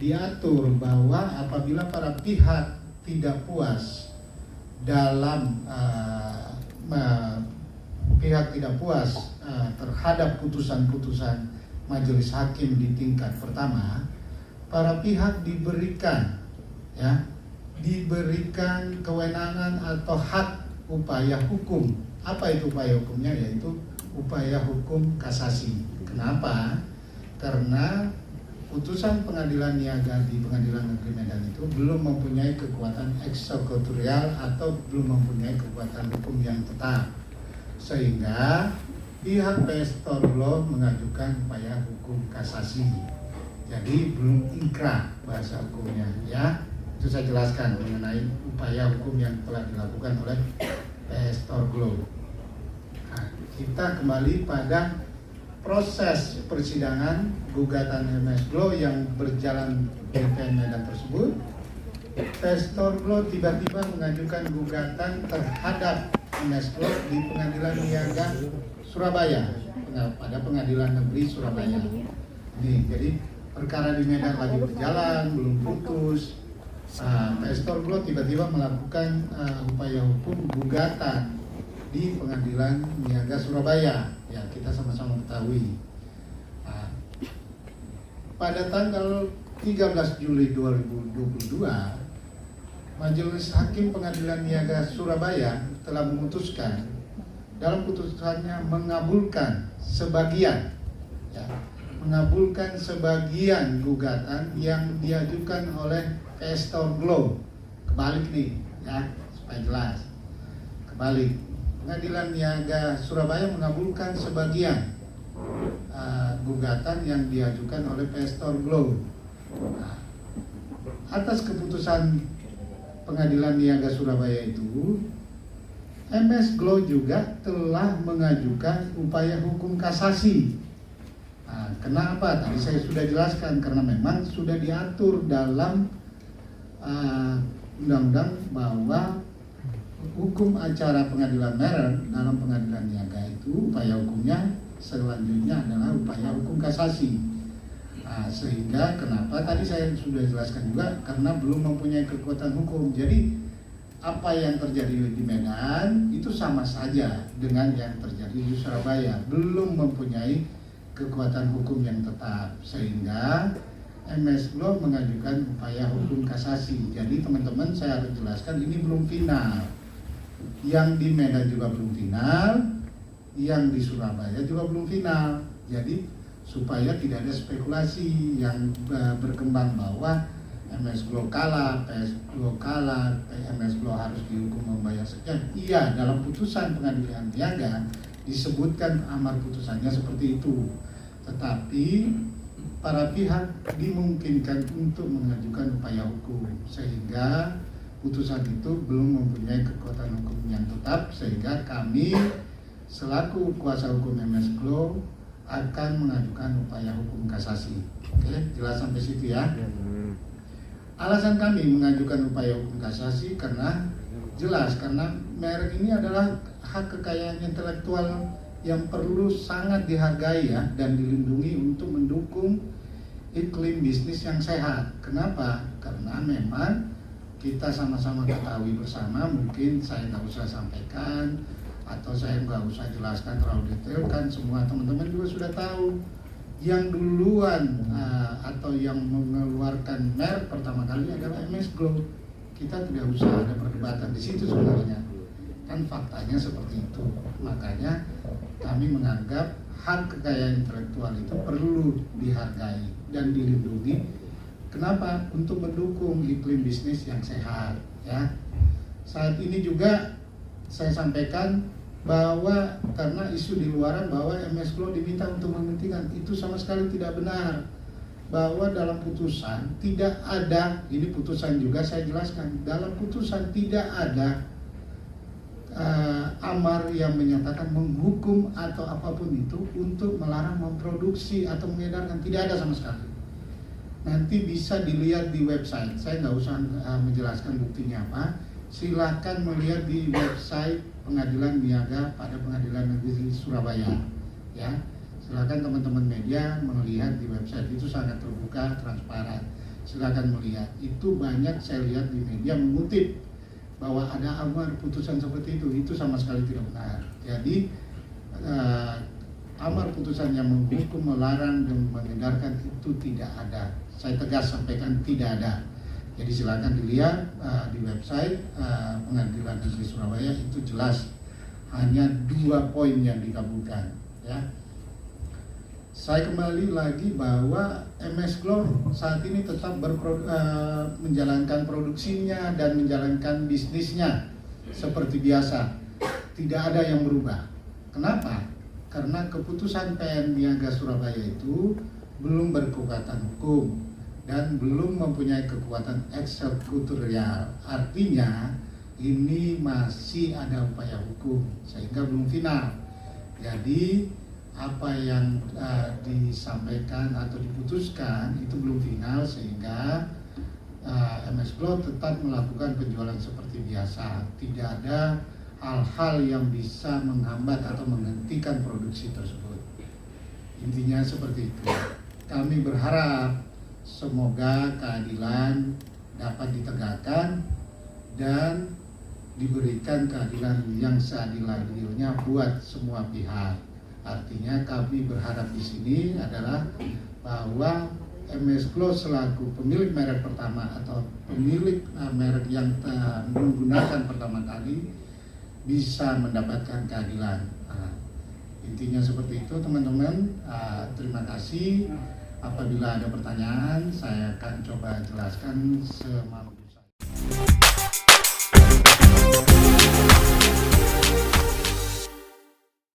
diatur bahwa apabila para pihak tidak puas dalam terhadap putusan-putusan majelis hakim di tingkat pertama, para pihak diberikan kewenangan atau hak upaya hukum. Apa itu upaya hukumnya? Yaitu upaya hukum kasasi. Kenapa? Karena putusan pengadilan niaga di Pengadilan Negeri Medan itu belum mempunyai kekuatan eksekutorial atau belum mempunyai kekuatan hukum yang tetap, sehingga pihak PS Torlo mengajukan upaya hukum kasasi. Jadi belum inkrah bahasa hukumnya, ya. Itu saya jelaskan mengenai upaya hukum yang telah dilakukan oleh PS Torlo. Nah, kita kembali pada proses persidangan gugatan MS Glow yang berjalan di PN Medan tersebut. PS Torlo tiba-tiba mengajukan gugatan terhadap MS Glow di Pengadilan Niaga Surabaya, pada Pengadilan Negeri Surabaya. Jadi perkara di Medan lagi berjalan, belum putus. PS Torlo tiba-tiba melakukan upaya hukum gugatan di Pengadilan Niaga Surabaya. Ya, kita sama-sama ketahui. Pada tanggal 13 Juli 2022, Majelis Hakim Pengadilan Niaga Surabaya telah memutuskan, dalam putusannya mengabulkan sebagian gugatan yang diajukan oleh PS Torlo. Kebalik nih, ya, supaya jelas. Kebalik. Pengadilan Niaga Surabaya mengabulkan sebagian gugatan yang diajukan oleh PS Torlo. Atas keputusan Pengadilan Niaga Surabaya itu, MS Glow juga telah mengajukan upaya hukum kasasi. Kenapa? Tadi saya sudah jelaskan, karena memang sudah diatur dalam undang-undang bahwa hukum acara pengadilan dalam pengadilan niaga itu upaya hukumnya selanjutnya adalah upaya hukum kasasi. Sehingga kenapa tadi saya sudah jelaskan juga, karena belum mempunyai kekuatan hukum. Jadi apa yang terjadi di Medan itu sama saja dengan yang terjadi di Surabaya, belum mempunyai kekuatan hukum yang tetap, sehingga MS Glow mengajukan upaya hukum kasasi. Jadi teman-teman, saya harus jelaskan, ini belum final. Yang di Medan juga belum final, yang di Surabaya juga belum final. Jadi supaya tidak ada spekulasi yang berkembang bahwa MS Glow kalah, PS Glow kalah, MS Glow harus dihukum membayar sekian. Iya, dalam putusan pengadilan niaga disebutkan amar putusannya seperti itu. Tetapi para pihak dimungkinkan untuk mengajukan upaya hukum, sehingga putusan itu belum mempunyai kekuatan hukum yang tetap, sehingga kami selaku kuasa hukum MS Glow akan mengajukan upaya hukum kasasi. Oke, jelas sampai situ ya. Alasan kami mengajukan upaya hukum kasasi karena jelas, karena merek ini adalah hak kekayaan intelektual yang perlu sangat dihargai ya, dan dilindungi untuk mendukung iklim bisnis yang sehat. Kenapa? Karena memang kita sama-sama ketahui bersama, mungkin saya nggak usah sampaikan atau saya nggak usah jelaskan terlalu detail, kan semua teman-teman juga sudah tahu. Yang duluan atau yang mengeluarkan merek pertama kali adalah MS Glow. Kita tidak usah ada perdebatan di situ sebenarnya, kan faktanya seperti itu. Makanya kami menganggap hak kekayaan intelektual itu perlu dihargai dan dilindungi. Kenapa? Untuk mendukung iklim bisnis yang sehat ya. Saat ini juga saya sampaikan bahwa karena isu di luaran bahwa MS Glow diminta untuk menghentikan, itu sama sekali tidak benar. Bahwa dalam putusan tidak ada, ini putusan juga saya jelaskan, dalam putusan tidak ada amar yang menyatakan menghukum atau apapun itu untuk melarang memproduksi atau mengedarkan, tidak ada sama sekali. Nanti bisa dilihat di website, saya nggak usah menjelaskan buktinya apa. Silakan melihat di website Pengadilan Niaga pada Pengadilan Negeri Surabaya ya. Silakan teman-teman media melihat di website, itu sangat terbuka, transparan. silakan melihat. Itu banyak saya lihat di media mengutip bahwa ada amar putusan seperti itu sama sekali tidak benar. Jadi amar putusan yang menghukum, melarang, dan mengedarkan itu tidak ada. Saya tegas sampaikan tidak ada. Jadi silakan dilihat di website Pengadilan Negeri Surabaya, itu jelas hanya 2 poin yang dikabulkan. Ya. Saya kembali lagi bahwa MS Glow saat ini tetap menjalankan produksinya dan menjalankan bisnisnya seperti biasa. Tidak ada yang berubah. Kenapa? Karena keputusan PN Niaga Surabaya itu belum berkekuatan hukum dan belum mempunyai kekuatan eksekutorial. Artinya ini masih ada upaya hukum sehingga belum final. Jadi apa yang disampaikan atau diputuskan itu belum final, sehingga MS Glow tetap melakukan penjualan seperti biasa. Tidak ada hal-hal yang bisa menghambat atau menghentikan produksi tersebut. Intinya seperti itu. Kami berharap semoga keadilan dapat ditegakkan dan diberikan keadilan yang seadil-adilnya buat semua pihak. Artinya kami berharap di sini adalah bahwa MS Glow selaku pemilik merek pertama atau pemilik merek yang menggunakan pertama kali bisa mendapatkan keadilan. Intinya seperti itu teman-teman. Terima kasih. Apabila ada pertanyaan, saya akan coba jelaskan semampu saya.